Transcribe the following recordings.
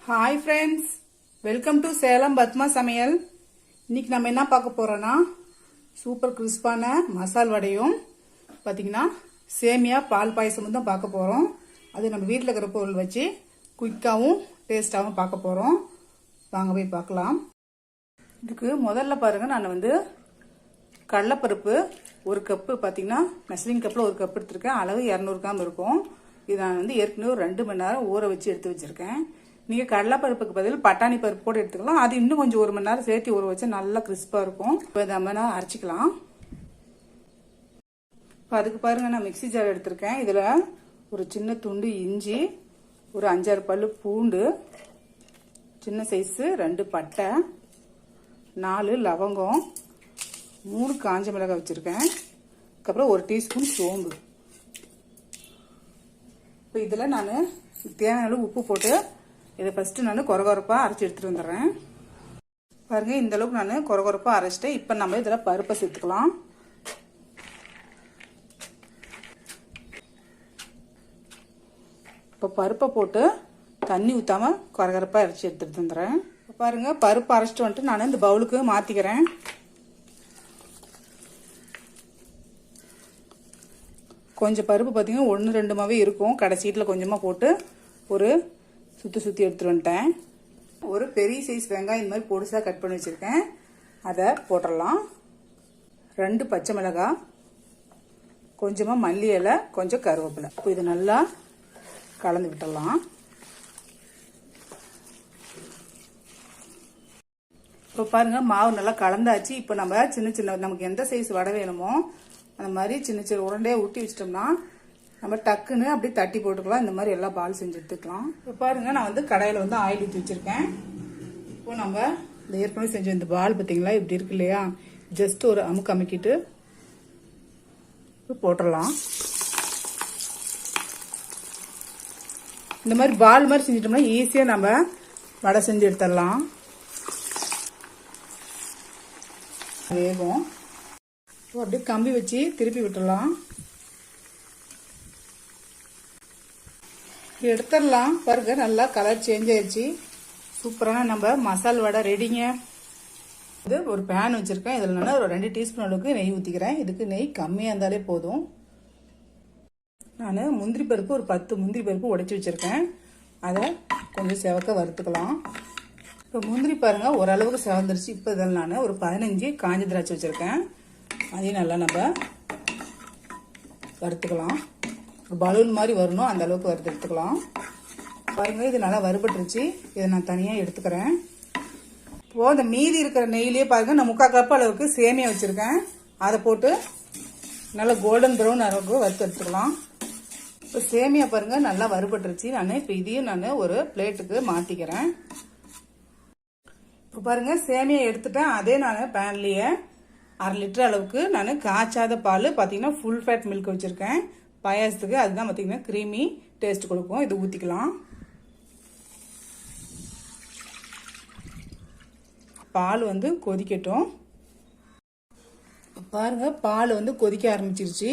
Hi friends, welcome to Salem Padma சமையல். இன்னைக்கு நம்ம என்ன பார்க்க போறோம்னா சூப்பர் கிறிஸ்பான மசால் வடையும் பார்த்தீங்கன்னா சேமியா பால் பாயசமும் தான் பார்க்க போறோம். அது நம்ம வீட்டில் இருக்கிற பொருள் வச்சு குயிக்காகவும் டேஸ்டாகவும் பார்க்க போறோம். வாங்க போய் பார்க்கலாம். இதுக்கு முதல்ல பாருங்க, நான் வந்து கடலைப்பருப்பு ஒரு கப்பு பார்த்தீங்கன்னா மெஷரிங் கப்பில் ஒரு கப் எடுத்திருக்கேன். அளவு 200 கிராம் இருக்கும். இது நான் வந்து ஏற்கனவே ஒரு 2 மணி நேரம் ஊற வச்சு எடுத்து வச்சிருக்கேன். நீங்கள் கடலைப்பருப்புக்கு பதில் பட்டாணி பருப்பு கூட எடுத்துக்கலாம். அது இன்னும் கொஞ்சம் 1 மணி நேரம் சேர்த்து ஊற வச்சா நல்லா கிறிஸ்பாக இருக்கும். இப்போ இதை நம்ம அரைச்சிக்கலாம். இப்போ அதுக்கு பாருங்க, நான் மிக்சி ஜார் எடுத்திருக்கேன். இதில் ஒரு சின்ன துண்டு இஞ்சி, ஒரு 5-6 பல்லு பூண்டு, சின்ன சைஸு 2 பட்டை, 4 லவங்கம், 3 காஞ்ச மிளகாய் வச்சுருக்கேன். அதுக்கப்புறம் 1 டீஸ்பூன் சோம்பு. இப்போ இதில் நான் தேவையான அளவு உப்பு போட்டு இதை ஃபஸ்ட்டு நான் கொரகொரப்பாக அரைச்சி எடுத்துகிட்டு வந்துடுறேன். பாருங்கள், இந்த அளவுக்கு நான் கொரகொரப்பாக அரைச்சிட்டேன். இப்போ நம்ம இதில் பருப்பை சேர்த்துக்கலாம். இப்போ பருப்பை போட்டு தண்ணி ஊற்றாமல் கொரகொரப்பாக அரைச்சி எடுத்துகிட்டு வந்துடுறேன். இப்போ பாருங்கள், பருப்பு அரைச்சிட்டு வந்துட்டு நான் இந்த பவுலுக்கு மாற்றிக்கிறேன். கொஞ்சம் பருப்பு பார்த்தீங்கன்னா 1-2 இருக்கும். கடைசீட்டில் கொஞ்சமாக போட்டு ஒரு சுற்றி எடுத்துட்டு வந்துட்டேன். ஒரு பெரிய சைஸ் வெங்காயம் இந்த மாதிரி பொடிசாக கட் பண்ணி வச்சுருக்கேன். அதை போட்டுடலாம். 2 பச்சை மிளகாய், கொஞ்சமாக மல்லி இலை, கொஞ்சம் கருவேப்பிலை. இப்போ இது நல்லா கலந்து விட்டுடலாம். இப்போ பாருங்கள், மாவு நல்லா கலந்தாச்சு. இப்போ நம்ம சின்ன நமக்கு எந்த சைஸ் வடை வேணுமோ அந்த மாதிரி சின்ன உருண்டையாக ஊட்டி வச்சிட்டோம்னா நம்ம டக்குன்னு அப்படியே தட்டி போட்டுக்கலாம். இந்த மாதிரி எல்லா பால் செஞ்சு எடுத்துக்கலாம். இப்போ பாருங்க, நான் வந்து கடாயில் வந்து ஆயில் ஊற்றி வச்சிருக்கேன். இப்போ நம்ம இந்த ஏற்கனவே செஞ்ச இந்த பால் பார்த்தீங்களா இப்படி இருக்கு இல்லையா, ஜஸ்ட் ஒரு அமுக்கிட்டு போட்டுடலாம். இந்த மாதிரி பால் மாதிரி செஞ்சிட்டோம்னா ஈஸியாக நம்ம வடை செஞ்சு எடுத்துடலாம். வேகும். அப்படியே கம்பி வச்சு திருப்பி விட்டுடலாம். எடுத்துடலாம். பாருங்க, நல்லா கலர் சேஞ்ச் ஆயிடுச்சு. சூப்பரான நம்ம மசால் வடை ரெடிங்க. இது ஒரு பேன் வச்சிருக்கேன். இதில் நான் ஒரு 2 டீஸ்பூன் அளவுக்கு நெய் ஊற்றிக்கிறேன். இதுக்கு நெய் கம்மியாக இருந்தாலே போதும். நான் முந்திரி பருப்பு ஒரு 10 முந்திரி பருப்பு உடைச்சி வச்சிருக்கேன். அதை கொஞ்சம் செவக்க வறுத்துக்கலாம். இப்போ முந்திரி பாருங்க ஓரளவுக்கு செவந்துருச்சு. இப்போ இதில் நான் ஒரு 15 காஞ்ச திராட்சை வச்சிருக்கேன். அதையும் நல்லா நம்ம வறுத்துக்கலாம். ஒரு பலூன் மாதிரி வரணும், அந்த அளவுக்கு வறுத்து எடுத்துக்கலாம். பாருங்க, இது நல்லா வறுபட்டுருச்சு. இதை நான் தனியாக எடுத்துக்கிறேன். இப்போ இந்த மீதி இருக்கிற நெய்லேயே பாருங்க, நான் 3/4 கப் அளவுக்கு சேமியா வச்சிருக்கேன். அதை போட்டு நல்லா கோல்டன் ப்ரௌன் அளவுக்கு வறுத்து எடுத்துக்கலாம். இப்போ சேமியா பாருங்க நல்லா வறுபட்டுருச்சு. நான் இப்போ இதையும் நான் ஒரு பிளேட்டுக்கு மாற்றிக்கிறேன். இப்போ பாருங்க, சேமியா எடுத்துட்டேன். அதே நான் பேன்லேயே 1/2 லிட்டர் அளவுக்கு நான் காய்ச்சாத பால் பார்த்தீங்கன்னா ஃபுல் ஃபேட் மில்க் வச்சுருக்கேன் பாயாசத்துக்கு. அதுதான் பார்த்தீங்கன்னா க்ரீமி டேஸ்ட் கொடுக்கும். இது ஊற்றிக்கலாம். பால் வந்து கொதிக்கட்டும். பாருங்க, பால் வந்து கொதிக்க ஆரம்பிச்சிருச்சு.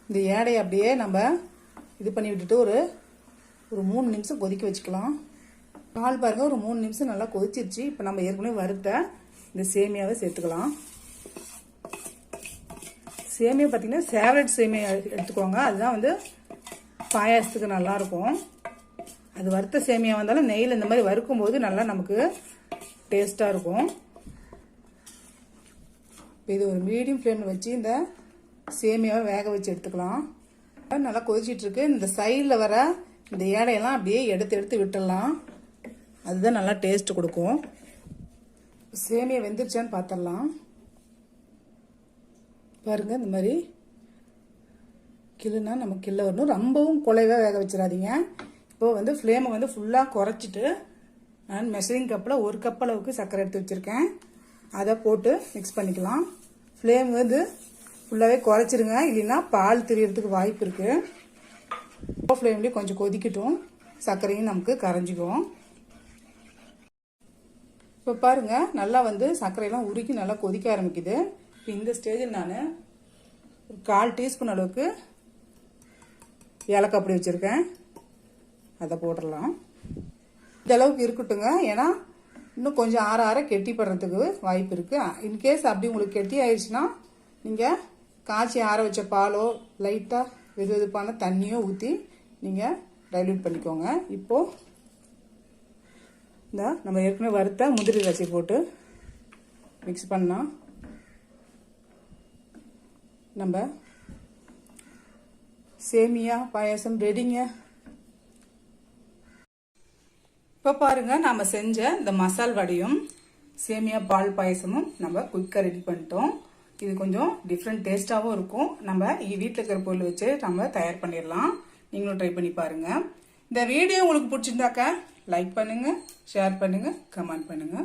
இந்த ஏடையை அப்படியே நம்ம இது பண்ணி விட்டுட்டு ஒரு 3 நிமிஷம் கொதிக்க வச்சுக்கலாம். பால் பாருங்க ஒரு 3 நிமிஷம் நல்லா கொதிச்சிருச்சு. இப்போ நம்ம ஏற்கனவே வறுத்த இந்த சேமியாவை சேர்த்துக்கலாம். சேமியா பார்த்தீங்கன்னா சேவரட் சேமியா எடுத்துக்கோங்க. அதுதான் வந்து பாயாசத்துக்கு நல்லாயிருக்கும். அது வறுத்த சேமியா வந்தாலும் நெய்யில் இந்த மாதிரி வறுக்கும் போது நல்லா நமக்கு டேஸ்ட்டாக இருக்கும். இது ஒரு மீடியம் ஃப்ளேமில் வச்சு இந்த சேமியாவை வேக வச்சு எடுத்துக்கலாம். நல்லா கொதிச்சிட்ருக்கு. இந்த சைடில் வர இந்த ஏடையெல்லாம் அப்படியே எடுத்து விட்டுடலாம். அதுதான் நல்லா டேஸ்ட் கொடுக்கும். சேமியா வெந்துருச்சான்னு பார்த்துடலாம். பாருங்க, இந்த மாதிரி கிள்ளுனா நம்ம கிள்ள வரணும். ரொம்பவும் குலைவாக வேக வச்சிடாதீங்க. இப்போ வந்து ஃப்ளேமை வந்து ஃபுல்லாக குறைச்சிட்டு நான் மெஷரிங் கப்பில் 1 கப் அளவுக்கு சர்க்கரை எடுத்து வச்சுருக்கேன். அதை போட்டு மிக்ஸ் பண்ணிக்கலாம். ஃப்ளேம் வந்து ஃபுல்லாகவே குறைச்சிருங்க, இல்லைன்னா பால் திரியறதுக்கு வாய்ப்பு இருக்குது. இப்போ ஃப்ளேம்லேயே கொஞ்சம் கொதிக்கட்டும். சர்க்கரையும் நமக்கு கரைஞ்சிக்கும். இப்போ பாருங்க, நல்லா வந்து சர்க்கரையெல்லாம் உருக்கி நல்லா கொதிக்க ஆரம்பிக்குது. இப்போ இந்த ஸ்டேஜில் நான் ஒரு 1/4 டீஸ்பூன் அளவுக்கு ஏலக்காய் பொடி வச்சுருக்கேன், அதை போட்டுடலாம். இந்த அளவுக்கு இருக்கட்டுங்க. ஏன்னா இன்னும் கொஞ்சம் ஆற ஆற கெட்டிப்படுறதுக்கு வாய்ப்பு இருக்குது. இன்கேஸ் அப்படி உங்களுக்கு கெட்டி ஆயிடுச்சுன்னா நீங்கள் காய்ச்சி ஆற வச்ச பாலோ லைட்டாக வெது வெதுப்பான தண்ணியோ ஊற்றி நீங்கள் டைல்யூட் பண்ணிக்கோங்க. இப்போது இந்த நம்ம ஏற்கனவே வறுத்த முந்திரி திராட்சை போட்டு மிக்ஸ் பண்ணால் நம்ம சேமியா பாயாசம் ரெடிங்க. இப்போ பாருங்க, நம்ம செஞ்ச இந்த மசால் வடையும் சேமியா பால் பாயசமும் நம்ம குயிக்காக ரெடி பண்ணிட்டோம். இது கொஞ்சம் டிஃப்ரெண்ட் டேஸ்டாகவும் இருக்கும். நம்ம வீட்டில் இருக்கிற பொருள் வச்சு நம்ம தயார் பண்ணிடலாம். நீங்களும் ட்ரை பண்ணி பாருங்க. இந்த வீடியோ உங்களுக்கு பிடிச்சிருந்தாக்க லைக் பண்ணுங்க, ஷேர் பண்ணுங்க, கமெண்ட் பண்ணுங்க.